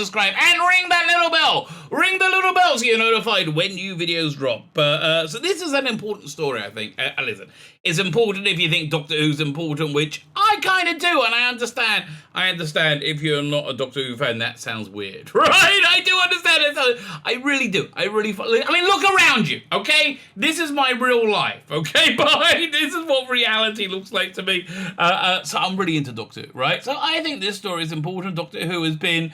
subscribe, and ring that little bell. Ring the little bell so you're notified when new videos drop. So this is an important story, I think. Listen, it's important if you think Doctor Who's important, which I kind of do, and I understand. I understand if you're not a Doctor Who fan, that sounds weird, right? I do understand it. I really do. I mean, look around you, okay? This is my real life, okay? This is what reality looks like to me. So I'm really into Doctor Who, right? So I think this story is important. Doctor Who has been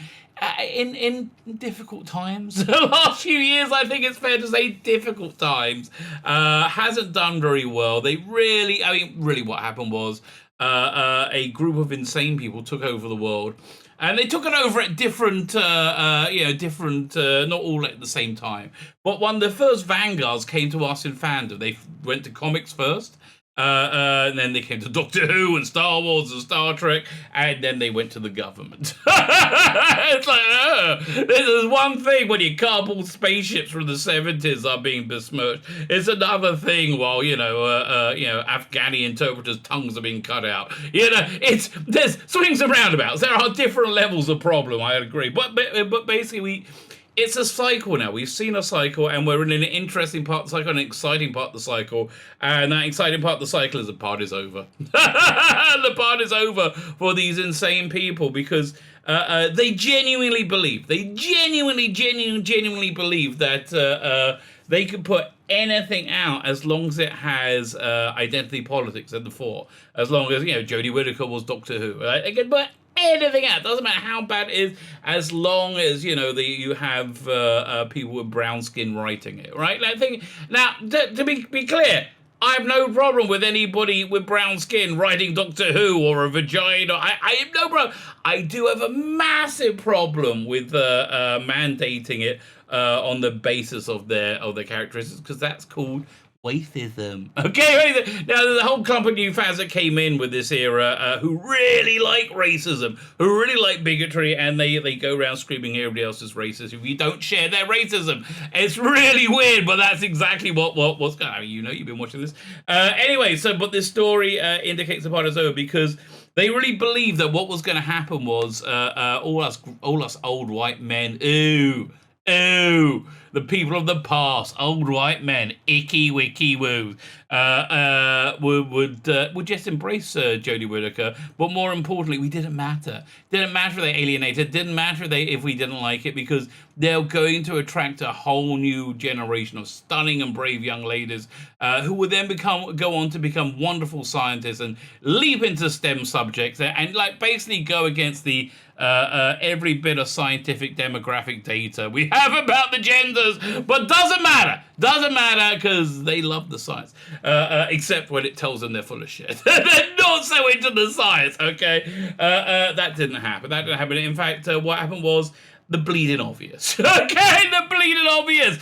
in difficult times. The last few years, I think it's fair to say, difficult times. Hasn't done very well. Really what happened was a group of insane people took over the world. And they took it over at different, not all at the same time. But when the first vanguards came to us in fandom, they went to comics first. And then they came to Doctor Who and Star Wars and Star Trek, and then they went to the government. It's like, this is one thing when your cardboard spaceships from the 70s are being besmirched. It's another thing while, Afghani interpreters' tongues are being cut out. There's swings and roundabouts. There are different levels of problem, I agree. But basically, it's a cycle now. We've seen a cycle, and we're in an interesting part of the cycle, an exciting part of the cycle. And that exciting part of the cycle is the party's over. The party's over for these insane people because they genuinely believe. They genuinely believe that they could put anything out as long as it has identity politics at the fore. As long as, Jodie Whittaker was Doctor Who. Right? They could put anything out. Doesn't matter how bad it is, as long as you have people with brown skin writing it, right? Now, to be clear, I have no problem with anybody with brown skin writing Doctor Who or a vagina. I have no problem. I do have a massive problem with mandating it on the basis of their characteristics, because that's called racism. Okay, now there's a whole clump of new fans that came in with this era who really like racism, who really like bigotry, and they go around screaming everybody else is racist if you don't share their racism. It's really weird, but that's exactly what's going on. You've been watching this. But this story indicates the part is over because they really believed that what was going to happen was all us old white men, the people of the past, old white men, icky wicky woo, would just embrace Jodie Whittaker. But more importantly, we didn't matter. Didn't matter if they alienated. Didn't matter if we didn't like it, because they're going to attract a whole new generation of stunning and brave young ladies who will then go on to become wonderful scientists and leap into STEM subjects and basically go against the every bit of scientific demographic data we have about the genders, but doesn't matter because they love the science, except when it tells them they're full of shit. They're not so into the science, okay? That didn't happen. In fact, what happened was the bleeding obvious. Okay, the bleeding obvious.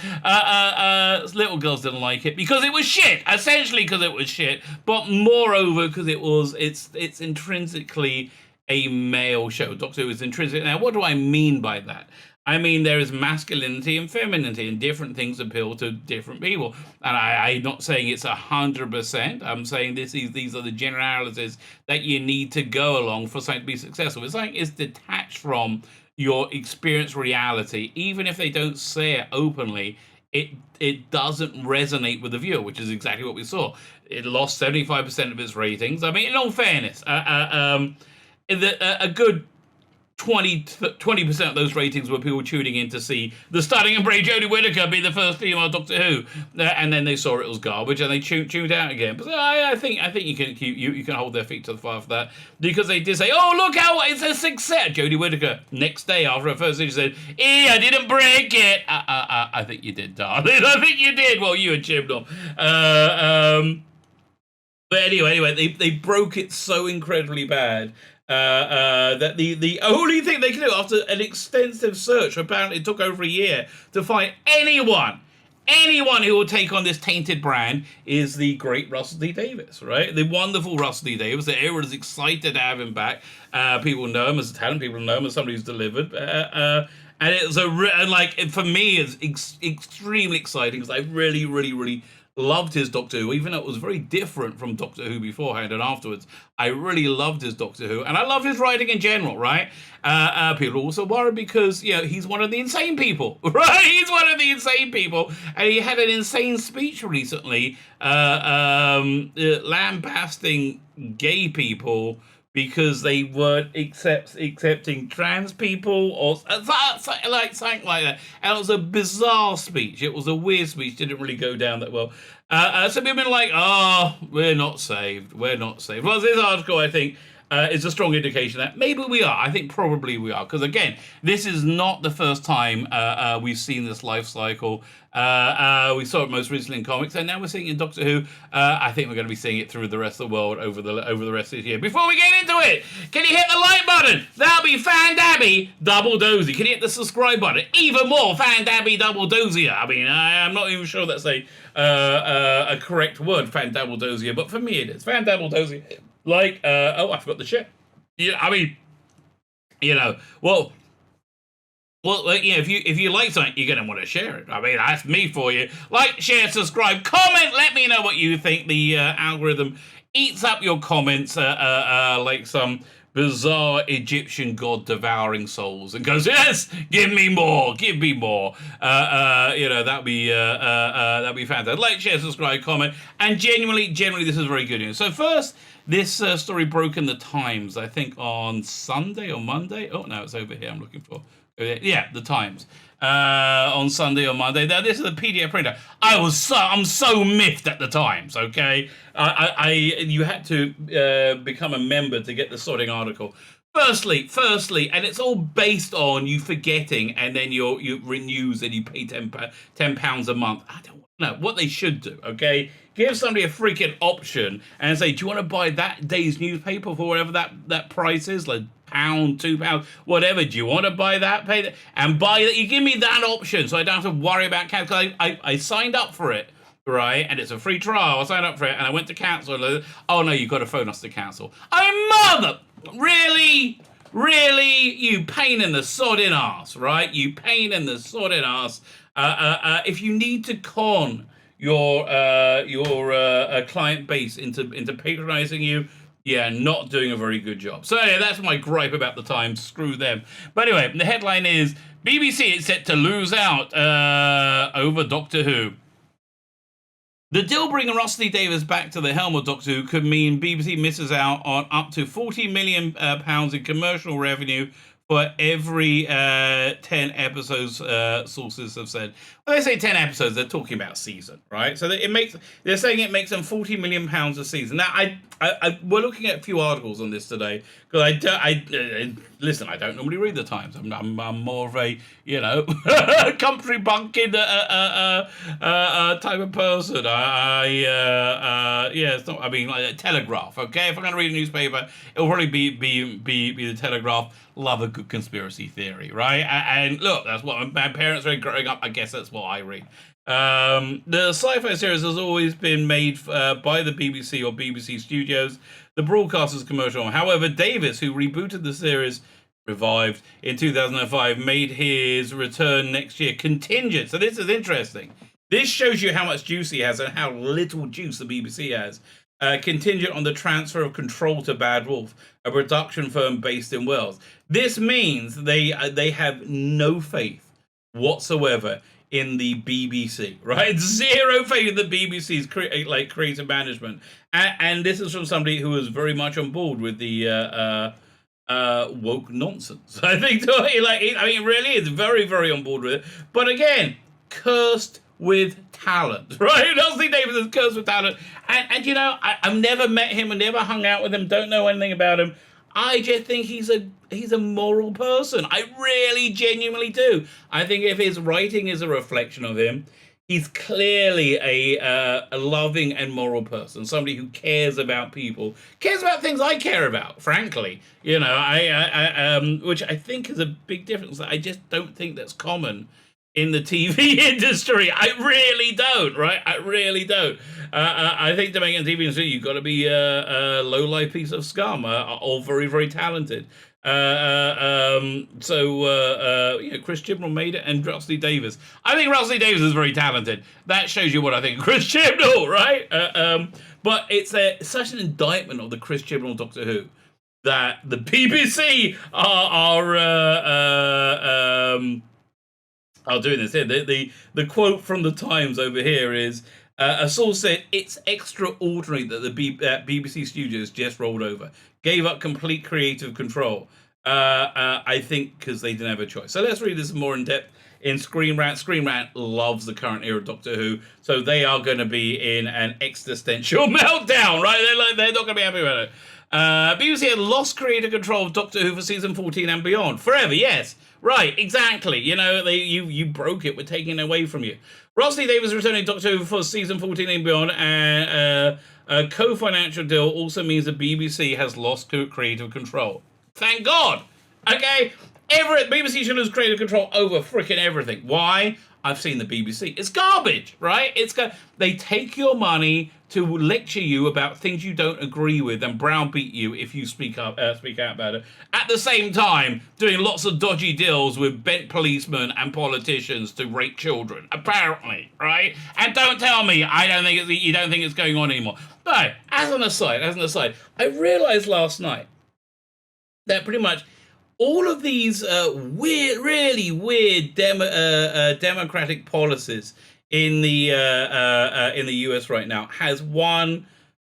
Little girls didn't like it because it was shit. Essentially because it was shit, but moreover because it's intrinsically a male show. Doctor Who is intrinsic. Now, what do I mean by that? I mean, there is masculinity and femininity, and different things appeal to different people. And I'm not saying it's 100%. I'm saying these are the generalities that you need to go along for something to be successful. It's like it's detached from your experience reality. Even if they don't say it openly, it doesn't resonate with the viewer, which is exactly what we saw. It lost 75% of its ratings. I mean, in all fairness, a good 20% of those ratings were people tuning in to see the stunning and brave Jodie Whittaker be the first female Doctor Who, and then they saw it was garbage and they tuned out again. But I think you can hold their feet to the fire for that, because they did say, "Oh, look how it's a success." Jodie Whittaker next day after her first season said, I didn't break it." I think you did, darling. I think you did. Well, you and Chibnall. But anyway, they broke it so incredibly bad. That the only thing they could do after an extensive search, apparently it took over a year to find anyone who will take on this tainted brand, is the great Russell T Davies, right? The wonderful Russell T Davies. The everyone is excited to have him back. People know him as a talent. People know him as somebody who's delivered. And it's for me, it's extremely exciting because I really loved his Doctor Who, even though it was very different from Doctor Who beforehand and afterwards. I really loved his Doctor Who, and I love his writing in general, right? People also worry because, he's one of the insane people, right? He's one of the insane people, and he had an insane speech recently lambasting gay people because they weren't accepting trans people or something like that. And it was a bizarre speech. It was a weird speech. Didn't really go down that well. So people have been like, we're not saved. We're not saved. Well, this article, I think, is a strong indication that maybe we are. I think probably we are. Because, again, this is not the first time we've seen this life cycle. We saw it most recently in comics, and now we're seeing it in Doctor Who. I think we're going to be seeing it through the rest of the world over the rest of this year. Before we get into it, can you hit the like button? That'll be Fan-Dabby Double Dozy. Can you hit the subscribe button? Even more Fan-Dabby Double Dozier. I mean, I'm not even sure that's a correct word, Fan-Dabble Dozier, but for me it is. Fan-Dabble Dozier. Like, I forgot the shit. Yeah, I mean, well, if you like something, you're going to want to share it. I mean, that's me for you. Like, share, subscribe, comment. Let me know what you think. The algorithm eats up your comments like some bizarre Egyptian god devouring souls and goes, yes, give me more. That'd be fantastic. Like, share, subscribe, comment. And genuinely, this is very good news. So first, this story broke in the Times, I think on Sunday or Monday. Oh, no, it's over here I'm looking for. Yeah, the Times. On Sunday or Monday. Now, this is a PDF printer. I'm so miffed at the Times, okay? You had to become a member to get the sorting article. Firstly, and it's all based on you forgetting, and then you renews and you pay £10 a month. I don't know what they should do, okay? Give somebody a freaking option and say, do you want to buy that day's newspaper for whatever that price is, like £1, £2, whatever? Do you want to buy that? Pay that and buy that. You give me that option, so I don't have to worry about cancel. I signed up for it, right? And it's a free trial. I signed up for it, and I went to cancel. Oh no, you've got to phone us to cancel. Really, you pain in the sodding ass, right? You pain in the sodding ass. If you need to con your client base into patronizing you, not doing a very good job. So yeah, that's my gripe about the Times. Screw them. But anyway, the headline is BBC is set to lose out over Doctor Who. The deal bringing Rusty Davies back to the helm of Doctor Who could mean BBC misses out on up to £40 million in commercial revenue for every 10 episodes, sources have said. When they say 10 episodes, they're talking about season, right? So they're saying it makes them £40 million a season. Now, we're looking at a few articles on this today, because listen, I don't normally read the Times. I'm more of a, country bumpkin type of person. It's not, like a Telegraph, okay? If I'm going to read a newspaper, it'll probably be the Telegraph. Love a good conspiracy theory, right? And look, that's what my parents were growing up. I guess that's what I read. The sci-fi series has always been made by the BBC or BBC Studios, the broadcaster's commercial. However, Davies, who rebooted the series, revived in 2005, made his return next year contingent. So this is interesting. This shows you how much juice he has and how little juice the BBC has. Contingent on the transfer of control to Bad Wolf, a production firm based in Wales. This means they have no faith whatsoever in the BBC, right? Zero faith in the BBC's creative management. And this is from somebody who is very much on board with the woke nonsense. I think, it really is very, very on board with it. But again, cursed with talent, right? Rusty Davies is cursed with talent. And I've never met him and never hung out with him, don't know anything about him. I just think he's a moral person. I really genuinely do. I think if his writing is a reflection of him, he's clearly a loving and moral person, somebody who cares about people, cares about things I care about, frankly. Which I think is a big difference. I just don't think that's common in the TV industry. I really don't, right? I really don't. I think to make a TV industry, you've got to be a low-life piece of scum, all very, very talented. Chris Chibnall made it, and Rusty Davies. I think Rusty Davies is very talented. That shows you what I think of Chris Chibnall, right? But it's such an indictment of the Chris Chibnall Doctor Who that the BBC are doing this here. The quote from the Times over here is, a source said, it's extraordinary that the BBC studios just rolled over, gave up complete creative control. I think because they didn't have a choice. So let's read this more in depth in Screen Rant. Screen Rant loves the current era of Doctor Who, so they are going to be in an existential meltdown, right? They're not going to be happy about it. BBC had lost creative control of Doctor Who for season 14 and beyond. Forever, yes. Right, exactly. You know, you broke it. We're taking it away from you. Rusty Davies returning Doctor Who for season 14 and beyond, and a co-financial deal also means the BBC has lost creative control. Thank God. Okay? BBC should lose creative control over freaking everything. Why? I've seen the BBC. It's garbage, right? They take your money to lecture you about things you don't agree with and browbeat you if you speak out about it. At the same time, doing lots of dodgy deals with bent policemen and politicians to rape children, apparently, right? And don't tell me you don't think it's going on anymore. But as an aside, I realized last night that pretty much all of these really weird democratic policies in the US right now has one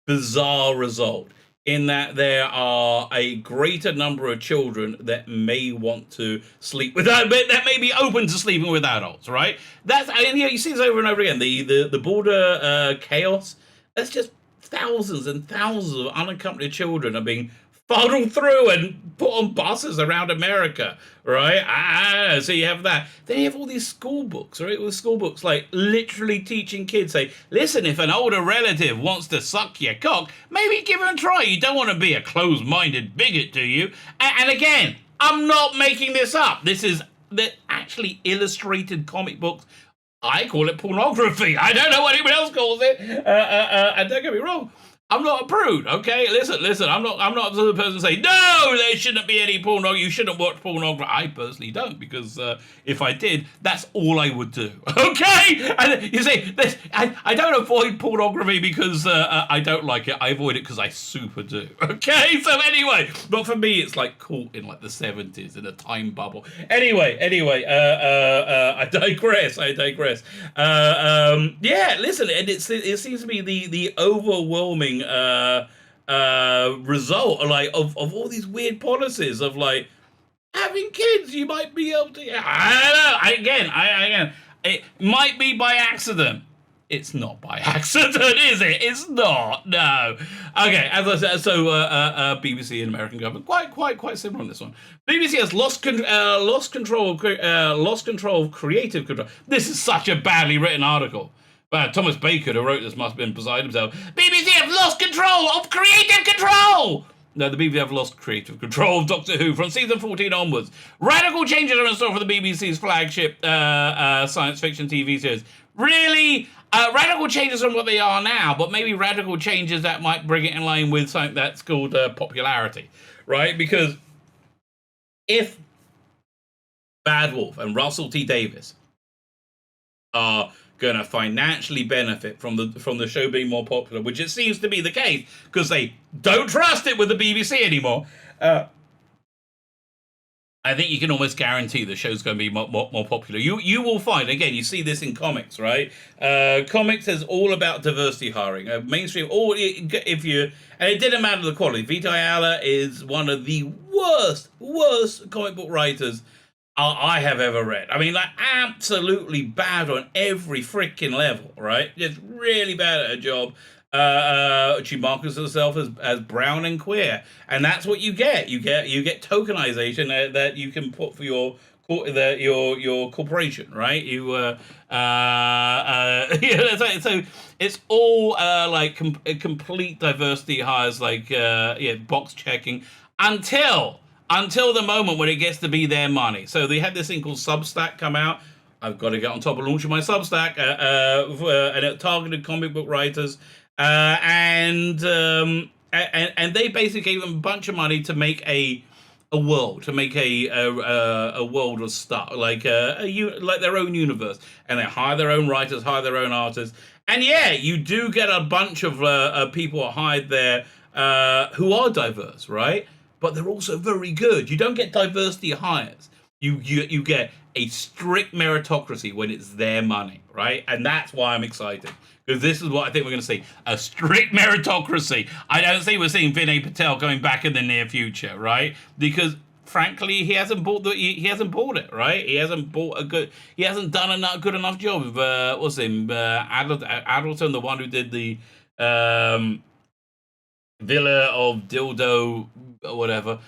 bizarre result, in that there are a greater number of children that may want to sleep with that may be open to sleeping with adults, right? You see this over and over again. The border chaos. That's just thousands and thousands of unaccompanied children are being funneled through and put on buses around America, right? So you have that. Then you have all these school books, right? With school books like literally teaching kids, say, listen, if an older relative wants to suck your cock, maybe give it a try. You don't want to be a closed-minded bigot, do you? And again, I'm not making this up. This is actually illustrated comic books. I call it pornography. I don't know what anyone else calls it. And don't get me wrong, I'm not a prude, okay? Listen, I'm not the person saying, no, there shouldn't be any pornography, you shouldn't watch pornography. I personally don't, because if I did, that's all I would do, okay? And you say, I don't avoid pornography because I don't like it, I avoid it because I super do, okay? So anyway, but for me, it's like caught in like the 70s in a time bubble. Anyway, I digress. Yeah, listen, and it seems to be the overwhelming result of all these weird policies of like having kids. You might be able to. I don't know. Again, it might be by accident. It's not by accident, is it? It's not. No. Okay. As I said, so BBC and American government quite similar on this one. BBC has lost control of creative control. This is such a badly written article. Thomas Baker, who wrote this, must have been beside himself. BBC have lost control of creative control! No, the BBC have lost creative control of Doctor Who from season 14 onwards. Radical changes are in store for the BBC's flagship science fiction TV series. Really? Radical changes from what they are now, but maybe radical changes that might bring it in line with something that's called popularity, right? Because if Bad Wolf and Russell T Davies are going to financially benefit from the show being more popular, which it seems to be the case because they don't trust it with the BBC anymore, I think you can almost guarantee the show's going to be more popular. You will find, again, you see this in comics, right? Comics is all about diversity hiring. Mainstream, and it didn't matter the quality. Vita Ayala is one of the worst comic book writers I have ever read. I mean, like, absolutely bad on every freaking level, right? Just really bad at her job. She markets herself as brown and queer, and that's what you get. You get tokenization that you can put for your corporation, right? So it's all complete diversity hires, box checking until the moment when it gets to be their money. So they had this thing called Substack come out. I've got to get on top of launching my Substack, and it targeted comic book writers, and they basically gave them a bunch of money to make a a world, to make a world of stuff, like like their own universe, and they hire their own writers, hire their own artists, and yeah, you do get a bunch of people hired there who are diverse, right? But they're also very good. You don't get diversity hires. You get a strict meritocracy when it's their money, right? And that's why I'm excited. Because this is what I think we're going to see. A strict meritocracy. I don't think we're seeing Vinay Patel going back in the near future, right? Because frankly, he hasn't he hasn't bought it, right? He hasn't done a good enough job of what's him Adelton, the one who did the Villa of Dildo or whatever,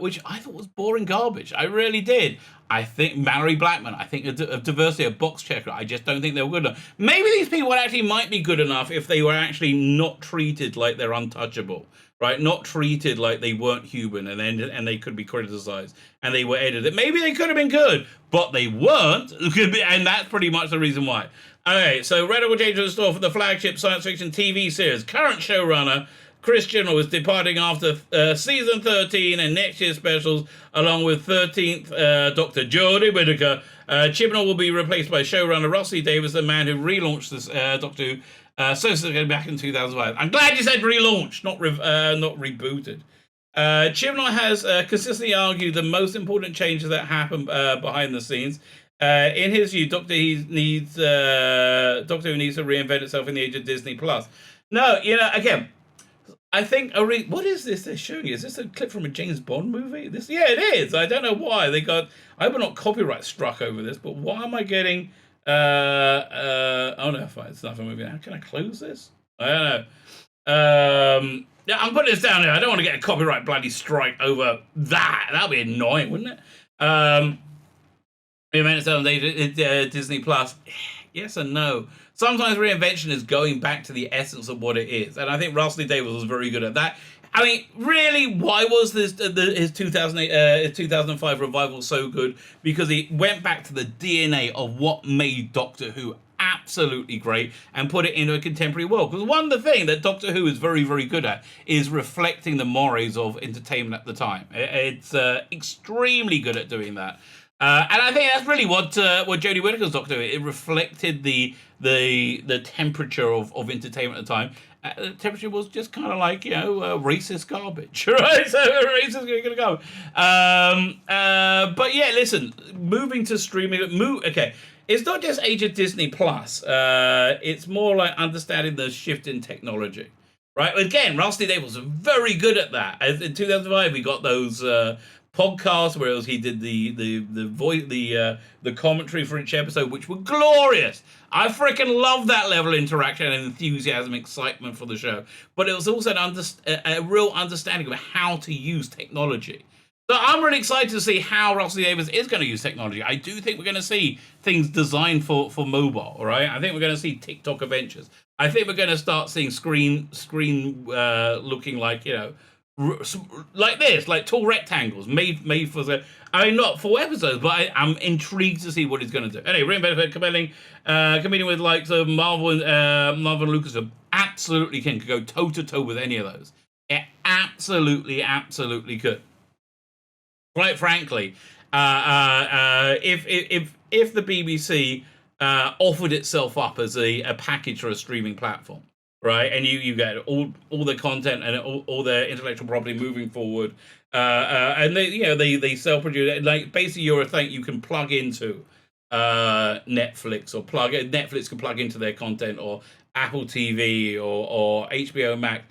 which I thought was boring garbage. I really did. I think Mallory Blackman, I think of Diversity, a box checker, I just don't think they were good enough. Maybe these people actually might be good enough if they were actually not treated like they're untouchable, right? Not treated like they weren't human and they could be criticized and they were edited. Maybe they could have been good, but they weren't, and that's pretty much the reason why. Okay, so radical change in store for the flagship science fiction TV series. Current showrunner Chris Chibnall is departing after season 13 and next year's specials, along with 13th Dr. Jodie Whittaker. Chibnall will be replaced by showrunner Russell Davies, the man who relaunched this Doctor Who so back in 2005. I'm glad you said relaunched, not rebooted. Chibnall has consistently argued the most important changes that happen behind the scenes. In his view, Doctor Who needs to reinvent itself in the age of Disney Plus. No, again, I think what is this they're showing you? Is this a clip from a James Bond movie? Yeah, it is. I don't know why I hope I'm not copyright struck over this, but why am I getting? Oh no, fine, it's not a movie. How can I close this? I don't know. Yeah, I'm putting this down here. I don't want to get a copyright bloody strike over that. That'd be annoying, wouldn't it? Disney Plus. Yes and no. Sometimes reinvention is going back to the essence of what it is, and I think Russell Davies was very good at that. I mean, really, why was his 2005 revival so good? Because he went back to the DNA of what made Doctor Who absolutely great and put it into a contemporary world. Because one of the things that Doctor Who is very, very good at is reflecting the mores of entertainment at the time. It's extremely good at doing that. And I think that's really what Jodie Whittaker's Doctor Who. It reflected the temperature of entertainment at the time. The temperature was just kind of like racist garbage, right? So racist gonna go. But yeah, listen, moving to streaming. Okay, it's not just age of Disney Plus. It's more like understanding the shift in technology. Right? Again, Rusty Davies was very good at that. In 2005, we got those podcasts where he did the commentary for each episode, which were glorious. I freaking love that level of interaction and enthusiasm, excitement for the show. But it was also a real understanding of how to use technology. So I'm really excited to see how Russell Davies is going to use technology. I do think we're going to see things designed for mobile, all right? I think we're going to see TikTok adventures. I think we're going to start seeing screen looking like, like this, like tall rectangles made for the. I mean, not full episodes, but I'm intrigued to see what he's going to do. Anyway, Rainbow competing with likes of Marvel and Lucas, absolutely could go toe to toe with any of those. It absolutely could. Quite frankly, if the BBC offered itself up as a package for a streaming platform, right, and you get all the content and all their intellectual property moving forward, and they self-produce, like basically you're a thing you can plug into Netflix, or Netflix can plug into their content, or Apple TV or HBO Max.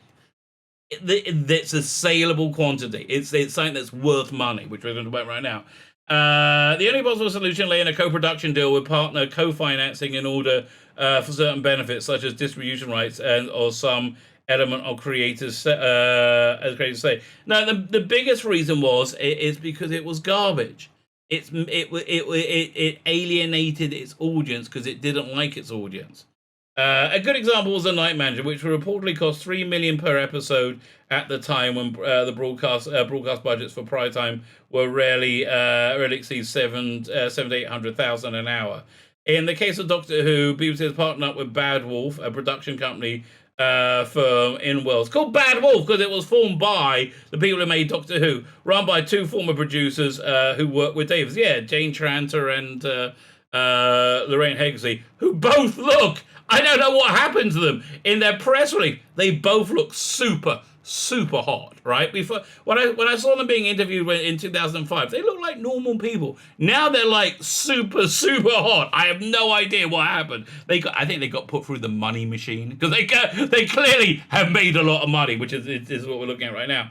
It's a saleable quantity. It's something that's worth money, which we're going to talk about right now. The only possible solution lay in a co-production deal with partner co-financing in order for certain benefits, such as distribution rights or some element of creators, as creators say. Now, the biggest reason is because it was garbage. It alienated its audience because it didn't like its audience. A good example was The Night Manager, which reportedly cost $3 million per episode at the time, when the broadcast budgets for prime time were rarely exceed $700,000-800,000 an hour. In the case of Doctor Who, BBC has partnered up with Bad Wolf, a production company firm in Wales. It's called Bad Wolf because it was formed by the people who made Doctor Who, run by two former producers who worked with Davies. Yeah, Jane Tranter and Lorraine Hegsey, who both look, I don't know what happened to them. In their press release, they both look super hot, right? Before when I saw them being interviewed in 2005, they looked like normal people. Now they're like super hot. I have no idea what happened. I think they got put through the money machine because they clearly have made a lot of money, which is what we're looking at right now.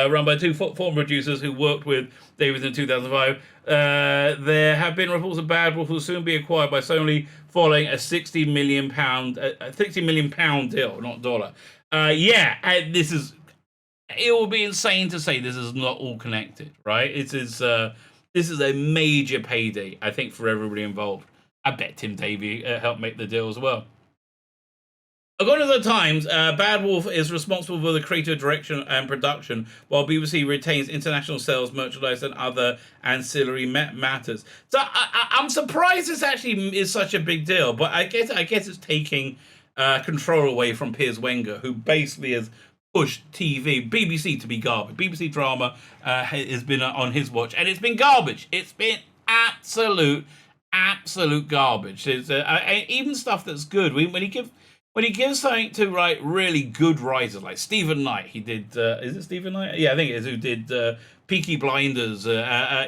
Run by two former producers who worked with Davies in 2005. There have been reports of Bad Wolf will soon be acquired by Sony following a £60 million deal, not dollar. This is. It would be insane to say this is not all connected, right? This is a major payday, I think, for everybody involved. I bet Tim Davies helped make the deal as well. According to the Times, Bad Wolf is responsible for the creative direction and production, while BBC retains international sales, merchandise, and other ancillary matters. So I'm surprised this actually is such a big deal, but I guess it's taking control away from Piers Wenger, who basically has pushed BBC to be garbage. BBC drama has been on his watch, and it's been garbage. It's been absolute garbage. It's, even stuff that's good. When he gives something to write really good writers like Stephen Knight, he did. Is it Stephen Knight? Yeah, I think it is. Who did Peaky Blinders?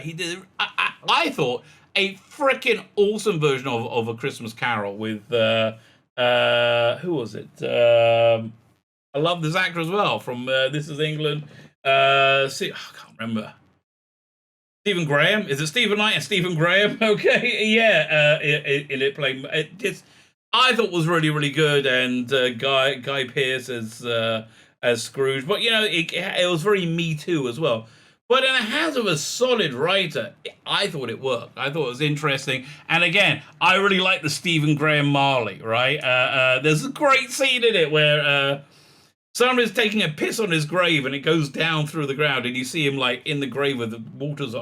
He did. I thought a freaking awesome version of A Christmas Carol with who was it? I love this actor as well from This Is England. I can't remember. Stephen Graham? Is it Stephen Knight and Stephen Graham? Okay, yeah. In it playing it just. I thought was really good, and Guy Pearce as Scrooge, but it was very Me Too as well. But in the hands of a solid writer, I thought it worked. I thought it was interesting, and again, I really like the Stephen Graham Marley. Right? There's a great scene in it where somebody's taking a piss on his grave, and it goes down through the ground, and you see him like in the grave with the waters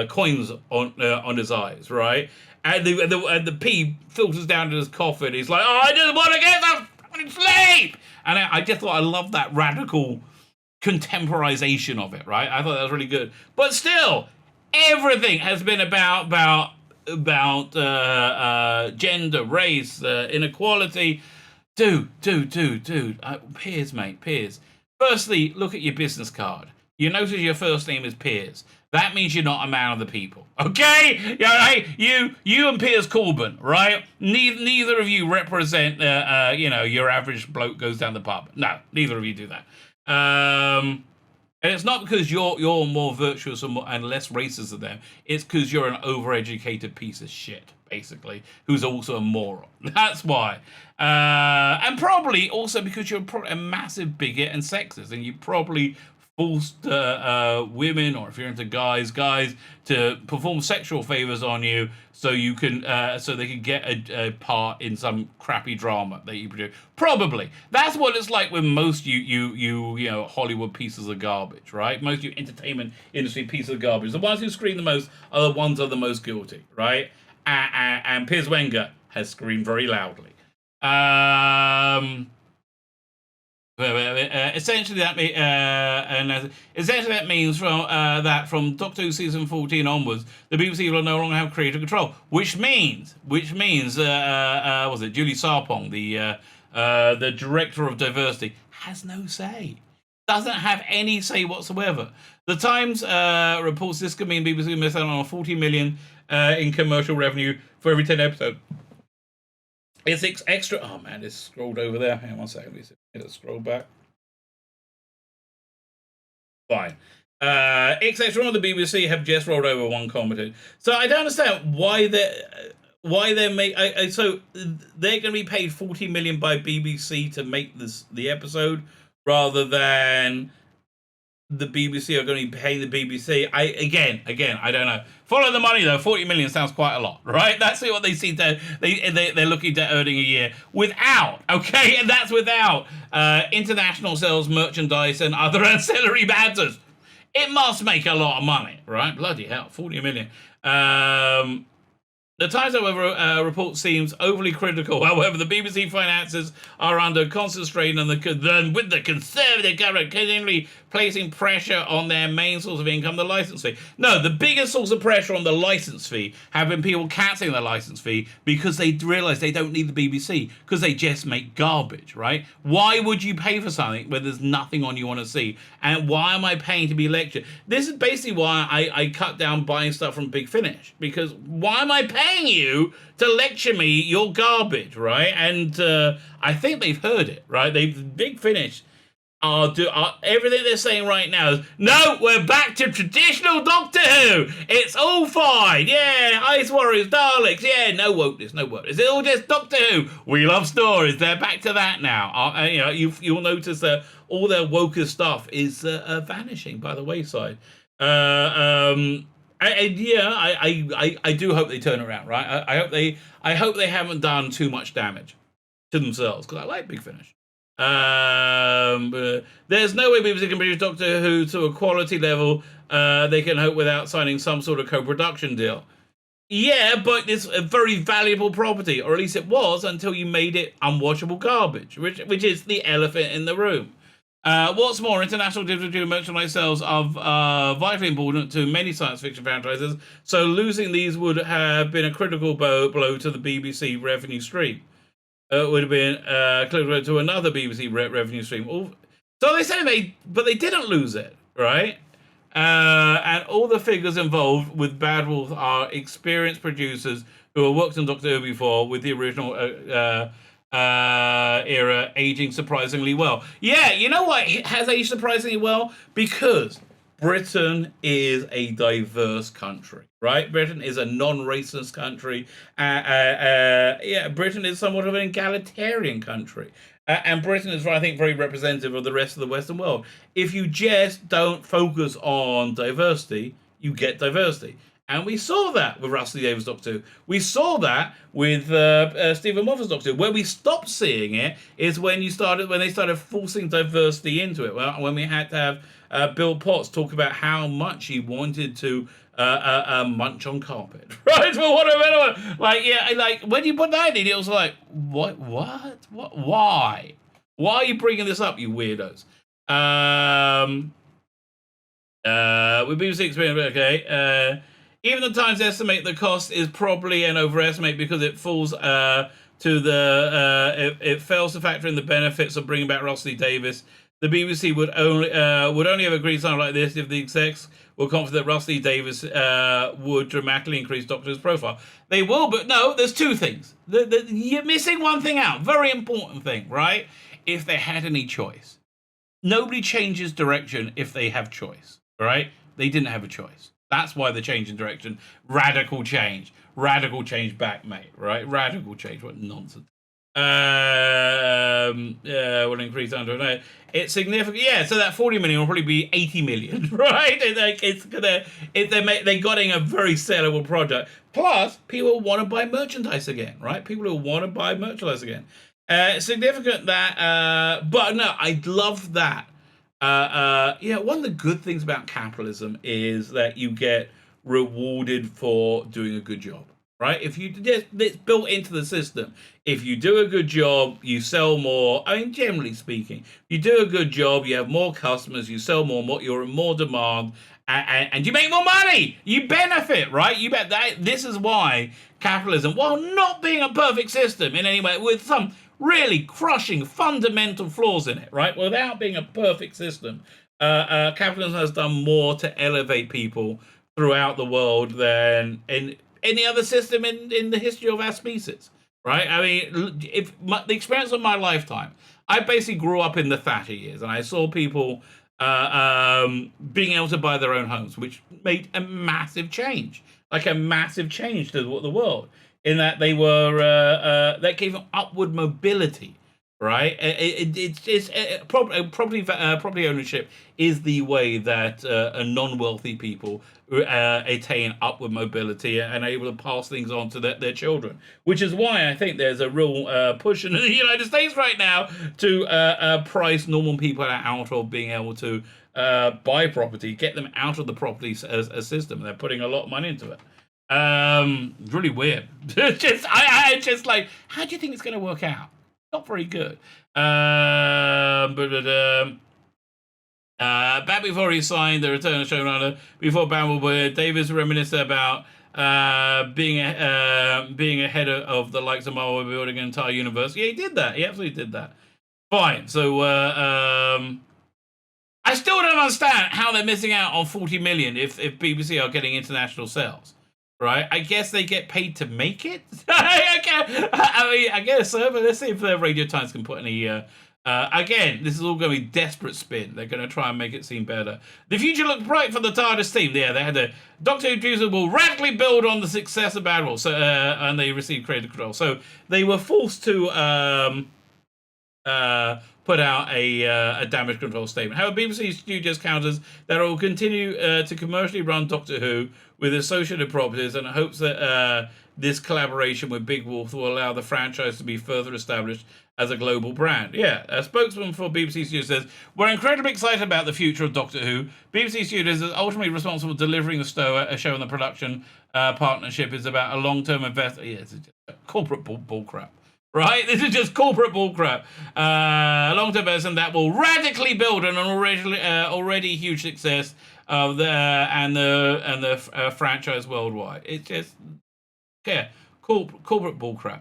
coins on his eyes, right? And the pee filters down to his coffin. He's like, "Oh, I just want to get some sleep." And I just thought I loved that radical contemporization of it, right? I thought that was really good. But still, everything has been about gender, race, inequality. Dude. Piers, mate, Piers. Firstly, look at your business card. You notice your first name is Piers. That means you're not a man of the people. Okay? You and Piers Corbyn, right? Neither of you represent, your average bloke goes down the pub. No, neither of you do that. And it's not because you're more virtuous and less racist than them. It's because you're an overeducated piece of shit, basically, who's also a moron. That's why. And probably also because you're a massive bigot and sexist, and you probably forced women, or if you're into guys to perform sexual favors on you so you can so they can get a part in some crappy drama that you produce. Probably that's what it's like with most you Hollywood pieces of garbage, right? Most you entertainment industry pieces of garbage. The ones who scream the most are the ones that are the most guilty, right? And Piers Wenger has screamed very loudly. Essentially, that means from Doctor Who season 14 onwards, the BBC will no longer have creative control. Which means, was it Julie Sarpong, the director of diversity, has no say. Doesn't have any say whatsoever. The Times reports this could mean BBC miss out on 40 million in commercial revenue for every 10 episodes. It's extra. Oh man, it's scrolled over there. Hang on 1 second. Let's scroll back. Fine. It's extra on the BBC have just rolled over one commented. So I don't understand why they're so they're going to be paid 40 million by BBC to make the episode rather than the BBC are going to be paying the BBC. Again, I don't know. Follow the money though. 40 million sounds quite a lot, right? That's what they see. They're looking to earning a year without, okay, and that's without international sales, merchandise, and other ancillary matters. It must make a lot of money, right? Bloody hell, 40 million. The Times, however, report seems overly critical. However, the BBC finances are under constant strain, and with the Conservative government continually placing pressure on their main source of income, the licence fee. No, the biggest source of pressure on the licence fee have been people cancelling their licence fee because they realise they don't need the BBC because they just make garbage, right? Why would you pay for something where there's nothing on you want to see? And why am I paying to be lectured? This is basically why I cut down buying stuff from Big Finish, because why am I paying you to lecture me your garbage, right? And I think they've heard it, right? Big Finish are everything they're saying right now is, no, we're back to traditional Doctor Who. It's all fine. Yeah, Ice Warriors, Daleks. Yeah, no wokeness, no wokeness. It's all just Doctor Who. We love stories. They're back to that now. You'll notice that all their woker stuff is vanishing by the wayside. I do hope they turn around, right? I hope they haven't done too much damage to themselves, because I like Big Finish. There's no way BBC can produce Doctor Who to a quality level they can hope without signing some sort of co-production deal. Yeah, but it's a very valuable property, or at least it was until you made it unwatchable garbage, which is the elephant in the room. What's more, international digital merchandise sales are vitally important to many science fiction franchises, so losing these would have been a critical blow to the BBC revenue stream. Would have been critical to another BBC revenue stream. So they said but they didn't lose it, right? And all the figures involved with Bad Wolf are experienced producers who have worked on Doctor Who before, with the original era aging surprisingly well. Yeah, you know what? It has aged surprisingly well because Britain is a diverse country, right? Britain is a non-racist country. Britain is somewhat of an egalitarian country. And Britain is, I think, very representative of the rest of the Western world. If you just don't focus on diversity, you get diversity. And we saw that with Russell Davies' Doctor Who. We saw that with Stephen Moffat's Doctor Who. Where we stopped seeing it is when they started forcing diversity into it. When we had to have Bill Potts talk about how much he wanted to munch on carpet, right? For whatever, like when you put that in, it was like, what, why are you bringing this up, you weirdos? With BBC experience, okay. Even the Times estimate the cost is probably an overestimate because it falls it fails to factor in the benefits of bringing back Russell Davies. The BBC would only have agreed something like this if the execs were confident that Russell Davies would dramatically increase Doctor Who's profile. They will, but no, there's two things. You're missing one thing out. Very important thing, right? If they had any choice. Nobody changes direction if they have choice, right? They didn't have a choice. That's why they're changing direction. Radical change. Radical change back, mate, right? Radical change. What nonsense. Will increase under no. It's significant. Yeah, so that 40 million will probably be 80 million, right? They're getting a very sellable product. Plus, people want to buy merchandise again, right? People who want to buy merchandise again. It's significant that, but no, I love that. One of the good things about capitalism is that you get rewarded for doing a good job, right? It's built into the system. If you do a good job, you sell more. I mean, generally speaking, you do a good job, you have more customers, you sell more, you're in more demand, and you make more money. You benefit, right? You bet that. This is why capitalism, while not being a perfect system in any way, with some really crushing fundamental flaws in it, right? Without being a perfect system, capitalism has done more to elevate people throughout the world than in any other system in the history of our species, right? I mean, the experience of my lifetime, I basically grew up in the Thatcher years, and I saw people being able to buy their own homes, which made a massive change, to the world. In that they were that gave them upward mobility, right? Property ownership is the way that non-wealthy people attain upward mobility and are able to pass things on to their children. Which is why I think there's a real push in the United States right now to price normal people out of being able to buy property, get them out of the property as a system. They're putting a lot of money into it. Really weird. I just like, how do you think it's going to work out? Not very good. Back before he signed the return of showrunner, before Bumblebee, Davies reminisced about being ahead of the likes of Marvel, building an entire universe. Yeah, he did that. He absolutely did that. Fine. So I still don't understand how they're missing out on 40 million if BBC are getting international sales. Right, I guess they get paid to make it. I guess so, but let's see if Radio Times can put any. Again, this is all going to be desperate spin. They're going to try and make it seem better. The future looked bright for the TARDIS team. Yeah, they had a Doctor Who producer will radically build on the success of Bad Wolf, and they received creative control. So they were forced to put out a damage control statement. However, BBC Studios counters that it will continue to commercially run Doctor Who with associated properties and hopes that this collaboration with Big Wolf will allow the franchise to be further established as a global brand. Yeah, a spokesman for BBC Studios says, we're incredibly excited about the future of Doctor Who. BBC Studios is ultimately responsible for delivering a show, and the production partnership is about a long-term investment. Yeah, it's just corporate bullcrap. Right? This is just corporate bullcrap. Long-term investment that will radically build on an already huge success of the franchise worldwide. It's just corporate bullcrap.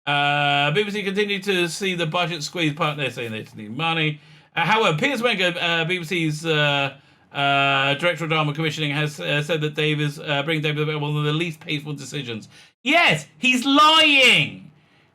BBC continue to see the budget squeeze part. They're saying they just need money. However, Piers Wenger, BBC's director of drama commissioning, has said that Davies bring Davies one of the least painful decisions. Yes, he's lying.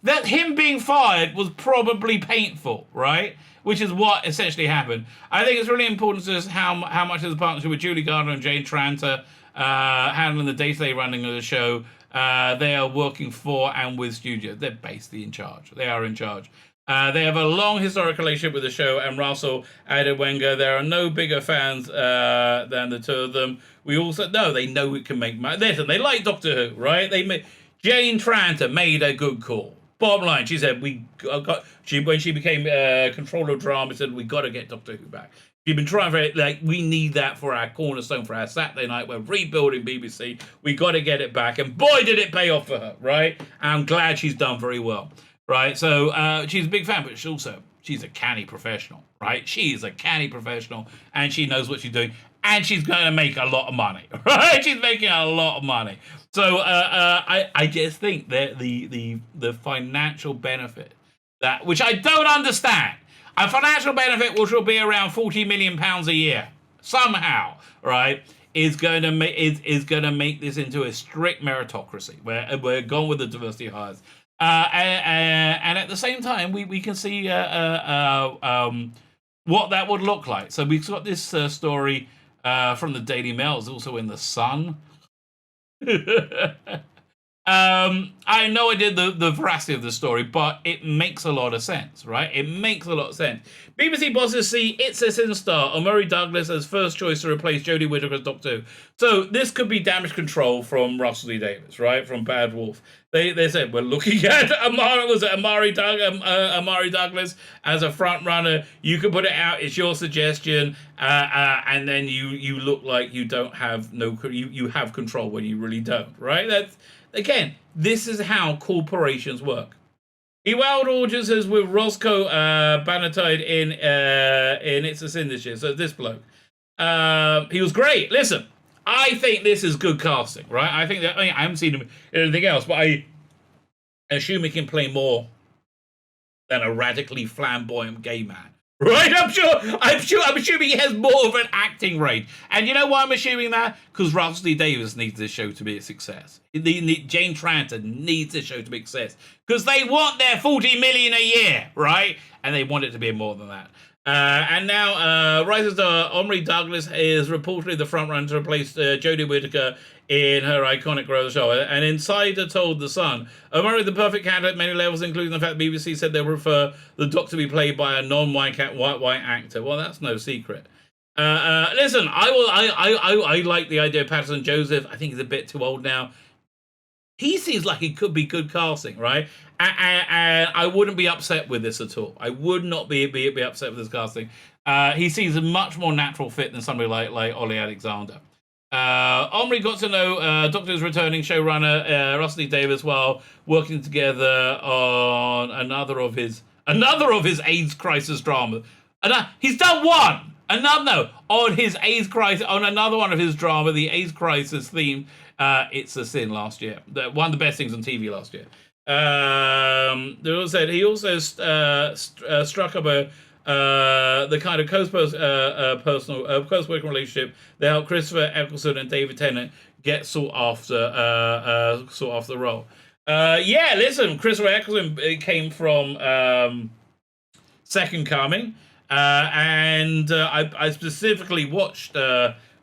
That him being fired was probably painful, right? Which is what essentially happened. I think it's really important to us how much of the partnership with Julie Gardner and Jane Tranter handling the day-to-day running of the show. They are working for and with studios. They're basically in charge. They are in charge. They have a long historic relationship with the show, and Russell added Wenger. There are no bigger fans than the two of them. We also know they know it can make money. Listen, they like Doctor Who, right? Jane Tranter made a good call. Bottom line, she said when she became controller of drama, said we got to get Doctor Who back. She's been trying for it, like, we need that for our cornerstone, for our Saturday night. We're rebuilding BBC. We got to get it back. And boy, did it pay off for her, right? I'm glad she's done very well, right? So she's a big fan, but she's a canny professional, right? She's a canny professional, and she knows what she's doing. And she's going to make a lot of money, right? She's making a lot of money. So I just think that the financial benefit, that which I don't understand, a financial benefit which will be around £40 million a year somehow, right, is going to make this into a strict meritocracy where we're gone with the diversity hires, and at the same time we can see what that would look like. So we've got this story from the Daily Mail. It's also in the Sun. I have no idea the veracity of the story, but it makes a lot of sense, right? It makes a lot of sense. BBC bosses see It's a Sin star Omari Douglas as first choice to replace Jodie Whittaker as Doctor Who. So this could be damage control from Russell T Davies, right? From Bad Wolf. They said we're looking at Omari Douglas as a front runner. You can put it out. It's your suggestion, and then you look like you don't have you have control when you really don't, right? That's, again, this is how corporations work. He wowed audiences with Roscoe Bannatyne in It's a Sin this year. So this bloke, he was great. Listen, I think this is good casting, right? I think that I haven't seen him in anything else, but I assume he can play more than a radically flamboyant gay man. Right, I'm assuming he has more of an acting range. And you know why I'm assuming that? Because Russell T Davies needs this show to be a success. Jane Tranter needs this show to be a success. Because they want their 40 million a year, right? And they want it to be more than that. And now, rising star Omari Douglas is reportedly the front runner to replace Jodie Whittaker in her iconic role of the show. An insider told The Sun, Omari the perfect candidate at many levels, including the fact that BBC said they would prefer the Doctor to be played by a non-white white actor. Well, that's no secret. Listen, I like the idea of Patterson Joseph. I think he's a bit too old now. He seems like he could be good casting, right? And I wouldn't be upset with this at all. I would not be upset with this casting. He seems a much more natural fit than somebody like Ollie Alexander. Omri got to know Doctor Who's returning showrunner Rusty Davies while working together on another of his AIDS crisis dramas. He's done one. On his AIDS crisis, on another one of his drama, the AIDS crisis theme. It's a Sin last year. One of the best things on TV last year. They also said he also struck up the kind of close working relationship that helped Christopher Eccleston and David Tennant get sought after the role. Listen, Christopher Eccleston came from Second Coming, and I specifically watched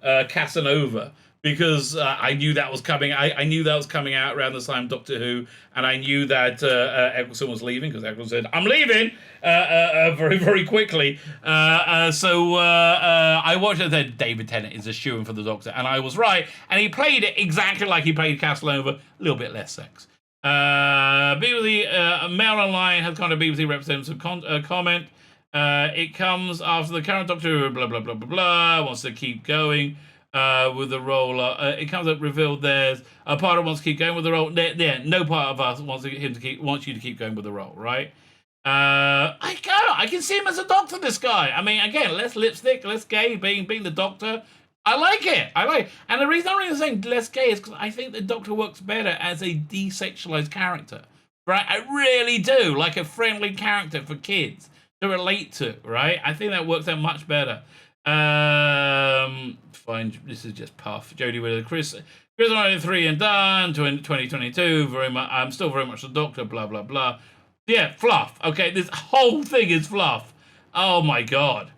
Casanova because I knew that was coming. I knew that was coming out around the time Doctor Who, and I knew that Eccleston was leaving because Eccleston said, "I'm leaving," very, very quickly. So I watched it. Said David Tennant is a shoo-in for the Doctor, and I was right. And he played it exactly like he played Casanova, a little bit less sex. BBC Mail Online has kind of BBC representative comment. It comes after the current Doctor Who, blah blah blah blah blah, wants to keep going. With the role, it comes up revealed there's a part of wants to keep going with the role. No part of us wants you to keep going with the role, right? I can see him as a Doctor. This guy. I mean, again, less lipstick, less gay, being the Doctor. I like it. And the reason I'm really saying less gay is because I think the Doctor works better as a desexualized character, right? I really do, like a friendly character for kids to relate to, right? I think that works out much better. Fine. This is just puff. Jodie Whittaker, Chris on 3 and done. 2022. Very much. I'm still very much the Doctor. Blah blah blah. Yeah, fluff. Okay, this whole thing is fluff. Oh my god.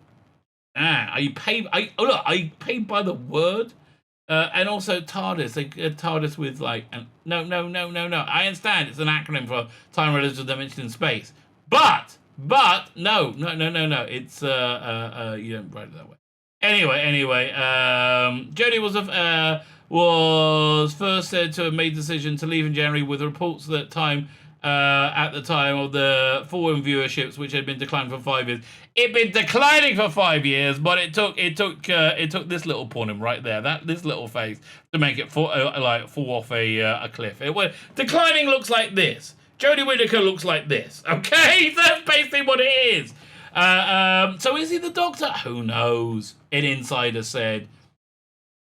Are you paid? Are you paid by the word? And also TARDIS. TARDIS with like. No. I understand it's an acronym for time, relative dimension, in space. But no. It's you don't write it that way. Anyway, Jodie was first said to have made the decision to leave in January with reports that at the time of the foreign viewerships, which had been declining for 5 years. It'd been declining for 5 years, but it took this little porn right there, this little face, to make it fall off a cliff. It went declining. Looks like this. Jodie Whittaker looks like this. Okay, that's basically what it is. So is he the Doctor? Who knows? An insider said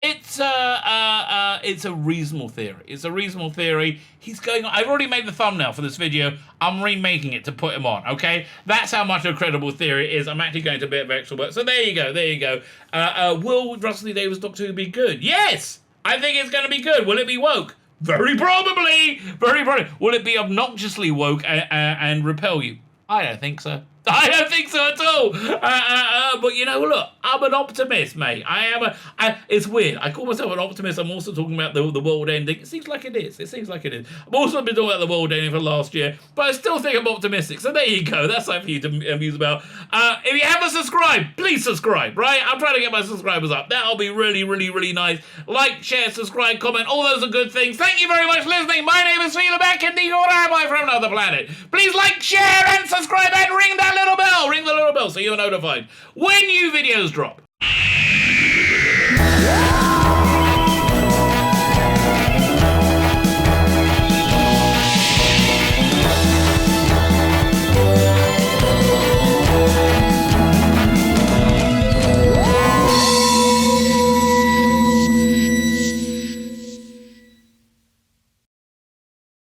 it's a reasonable theory. It's a reasonable theory. He's going on. I've already made the thumbnail for this video. I'm remaking it to put him on. Okay, that's how much a credible theory it is. I'm actually going to a bit of extra work. So there you go. Will Rusty Davies' Doctor Who be good? Yes, I think it's going to be good. Will it be woke? Very probably. Will it be obnoxiously woke and repel you? I don't think so. I don't think so at all. But you know, look, I'm an optimist, mate. It's weird. I call myself an optimist. I'm also talking about the world ending. It seems like it is. I've also been talking about the world ending for last year, but I still think I'm optimistic. So there you go. That's something for you to amuse about. If you haven't subscribed, please subscribe, right? I'm trying to get my subscribers up. That'll be really, really, really nice. Like, share, subscribe, comment. All those are good things. Thank you very much for listening. My name is Tzvi Lebetkin, the Your Rabbi from another planet. Please like, share, and subscribe, and ring that little bell. Ring the little bell so you're notified when new videos drop.